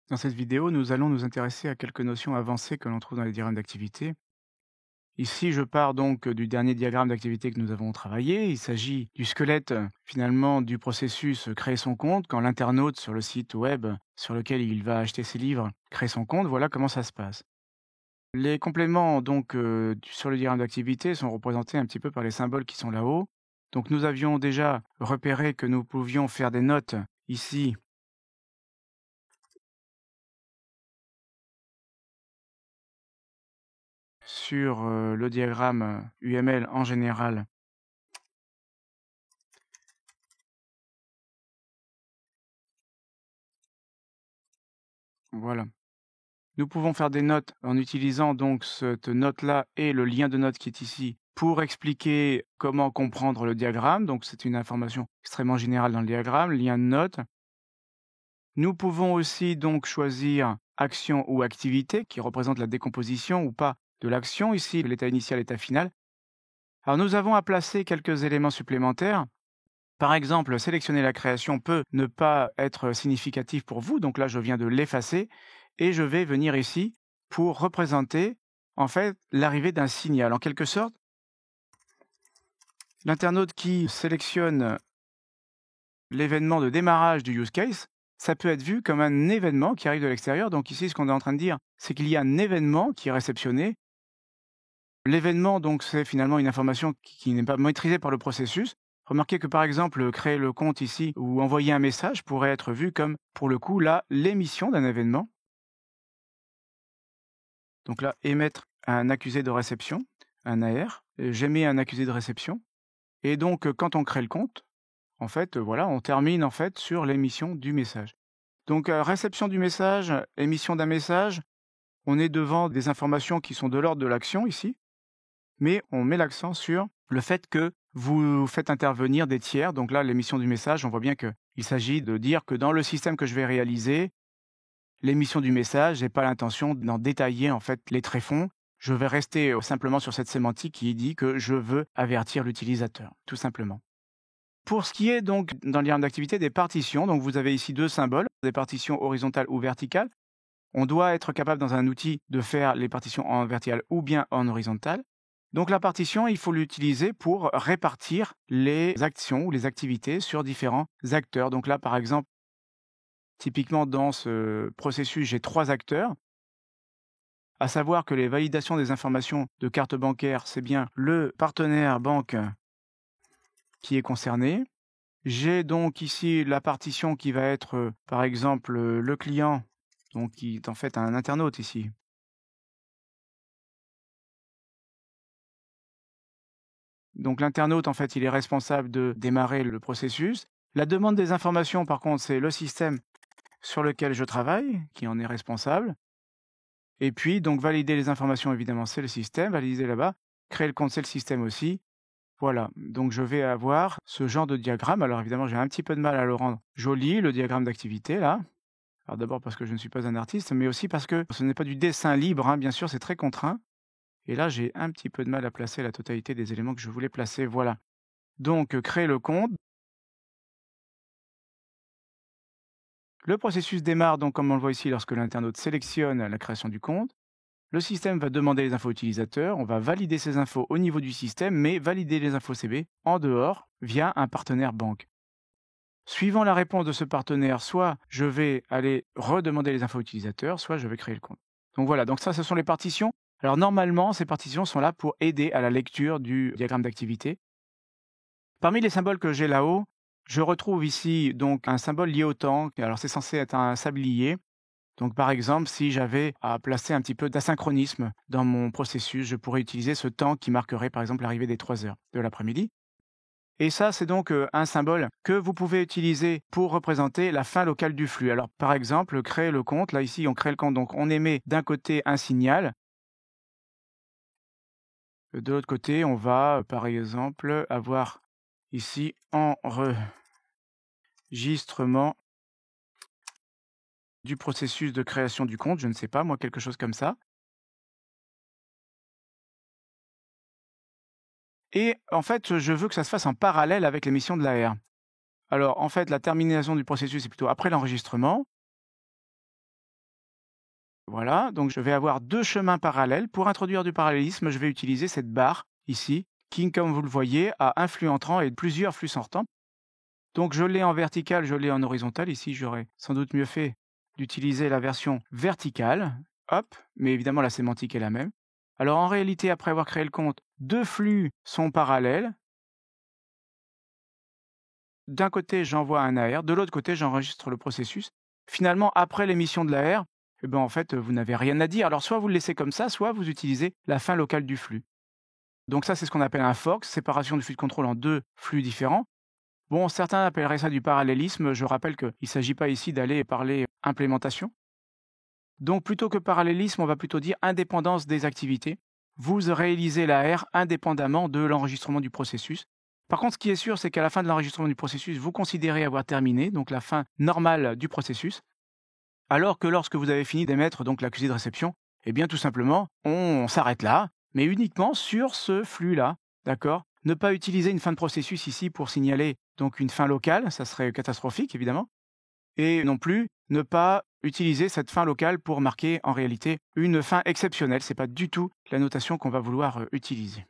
Dans cette vidéo, nous allons nous intéresser à quelques notions avancées que l'on trouve dans les diagrammes d'activité. Ici, je pars donc du dernier diagramme d'activité que nous avons travaillé. Il s'agit du squelette finalement du processus créer son compte quand l'internaute sur le site web sur lequel il va acheter ses livres crée son compte. Voilà comment ça se passe. Les compléments donc sur le diagramme d'activité sont représentés un petit peu par les symboles qui sont là-haut. Donc nous avions déjà repéré que nous pouvions faire des notes ici sur le diagramme UML en général. Voilà. Nous pouvons faire des notes en utilisant donc cette note-là et le lien de note qui est ici pour expliquer comment comprendre le diagramme. Donc c'est une information extrêmement générale dans le diagramme, lien de note. Nous pouvons aussi donc choisir action ou activité qui représente la décomposition ou pas de l'action, ici l'état initial, l'état final. Alors nous avons à placer quelques éléments supplémentaires. Par exemple, sélectionner la création peut ne pas être significatif pour vous, donc là je viens de l'effacer et je vais venir ici pour représenter en fait l'arrivée d'un signal. En quelque sorte, l'internaute qui sélectionne l'événement de démarrage du use case, ça peut être vu comme un événement qui arrive de l'extérieur. Donc ici, ce qu'on est en train de dire, c'est qu'il y a un événement qui est réceptionné. L'événement, donc, c'est finalement une information qui n'est pas maîtrisée par le processus. Remarquez que par exemple, créer le compte ici ou envoyer un message pourrait être vu comme, pour le coup, là, l'émission d'un événement. Donc là, émettre un accusé de réception, un AR. J'émets un accusé de réception. Et donc, quand on crée le compte, en fait, voilà, on termine en fait sur l'émission du message. Donc, réception du message, émission d'un message, on est devant des informations qui sont de l'ordre de l'action ici, mais on met l'accent sur le fait que vous faites intervenir des tiers. Donc là, l'émission du message, on voit bien qu'il s'agit de dire que dans le système que je vais réaliser, l'émission du message, j'ai pas l'intention d'en détailler en fait les tréfonds. Je vais rester simplement sur cette sémantique qui dit que je veux avertir l'utilisateur, tout simplement. Pour ce qui est donc dans le diagramme d'activité des partitions, donc vous avez ici deux symboles, des partitions horizontales ou verticales. On doit être capable dans un outil de faire les partitions en verticale ou bien en horizontale. Donc la partition, il faut l'utiliser pour répartir les actions ou les activités sur différents acteurs. Donc là, par exemple, typiquement dans ce processus, j'ai trois acteurs, à savoir que les validations des informations de carte bancaire, c'est bien le partenaire banque qui est concerné. J'ai donc ici la partition qui va être, par exemple, le client, donc qui est en fait un internaute ici. Donc l'internaute, en fait, il est responsable de démarrer le processus. La demande des informations, par contre, c'est le système sur lequel je travaille qui en est responsable. Et puis, donc, valider les informations, évidemment, c'est le système. Valider là-bas. Créer le compte, c'est le système aussi. Voilà. Donc, je vais avoir ce genre de diagramme. Alors, évidemment, j'ai un petit peu de mal à le rendre joli, le diagramme d'activité, là. Alors, d'abord parce que je ne suis pas un artiste, mais aussi parce que ce n'est pas du dessin libre, hein. Bien sûr, c'est très contraint. Et là, j'ai un petit peu de mal à placer la totalité des éléments que je voulais placer. Voilà. Donc, créer le compte. Le processus démarre donc comme on le voit ici lorsque l'internaute sélectionne la création du compte. Le système va demander les infos utilisateurs, on va valider ces infos au niveau du système, mais valider les infos CB en dehors via un partenaire banque. Suivant la réponse de ce partenaire, soit je vais aller redemander les infos utilisateurs, soit je vais créer le compte. Donc voilà, donc ça ce sont les partitions. Alors normalement, ces partitions sont là pour aider à la lecture du diagramme d'activité. Parmi les symboles que j'ai là-haut, je retrouve ici donc un symbole lié au temps. Alors c'est censé être un sablier. Donc par exemple, si j'avais à placer un petit peu d'asynchronisme dans mon processus, je pourrais utiliser ce temps qui marquerait par exemple l'arrivée des 3 heures de l'après-midi. Et ça, c'est donc un symbole que vous pouvez utiliser pour représenter la fin locale du flux. Alors par exemple, créer le compte. Là ici, on crée le compte. Donc on émet d'un côté un signal. De l'autre côté, on va par exemple avoir ici enregistrement du processus de création du compte, je ne sais pas, moi, quelque chose comme ça. Et en fait, je veux que ça se fasse en parallèle avec l'émission de l'AR. Alors, en fait, la terminaison du processus est plutôt après l'enregistrement. Voilà, donc je vais avoir 2 chemins parallèles. Pour introduire du parallélisme, je vais utiliser cette barre ici, qui, comme vous le voyez, a un flux entrant et plusieurs flux sortants. Donc je l'ai en vertical, je l'ai en horizontal. Ici, j'aurais sans doute mieux fait d'utiliser la version verticale. Hop, mais évidemment la sémantique est la même. Alors en réalité, après avoir créé le compte, 2 flux sont parallèles. D'un côté, j'envoie un AR, de l'autre côté, j'enregistre le processus. Finalement, après l'émission de l'AR, eh ben, en fait, vous n'avez rien à dire. Alors soit vous le laissez comme ça, soit vous utilisez la fin locale du flux. Donc ça, c'est ce qu'on appelle un fork, séparation du flux de contrôle en 2 flux différents. Bon, certains appelleraient ça du parallélisme. Je rappelle qu'il ne s'agit pas ici d'aller parler implémentation. Donc plutôt que parallélisme, on va plutôt dire indépendance des activités. Vous réalisez l'AR indépendamment de l'enregistrement du processus. Par contre, ce qui est sûr, c'est qu'à la fin de l'enregistrement du processus, vous considérez avoir terminé, donc la fin normale du processus, alors que lorsque vous avez fini d'émettre donc l'accusé de réception, eh bien tout simplement, on s'arrête là, mais uniquement sur ce flux-là, d'accord? Ne pas utiliser une fin de processus ici pour signaler donc une fin locale, ça serait catastrophique évidemment, et non plus ne pas utiliser cette fin locale pour marquer en réalité une fin exceptionnelle. C'est pas du tout la notation qu'on va vouloir utiliser.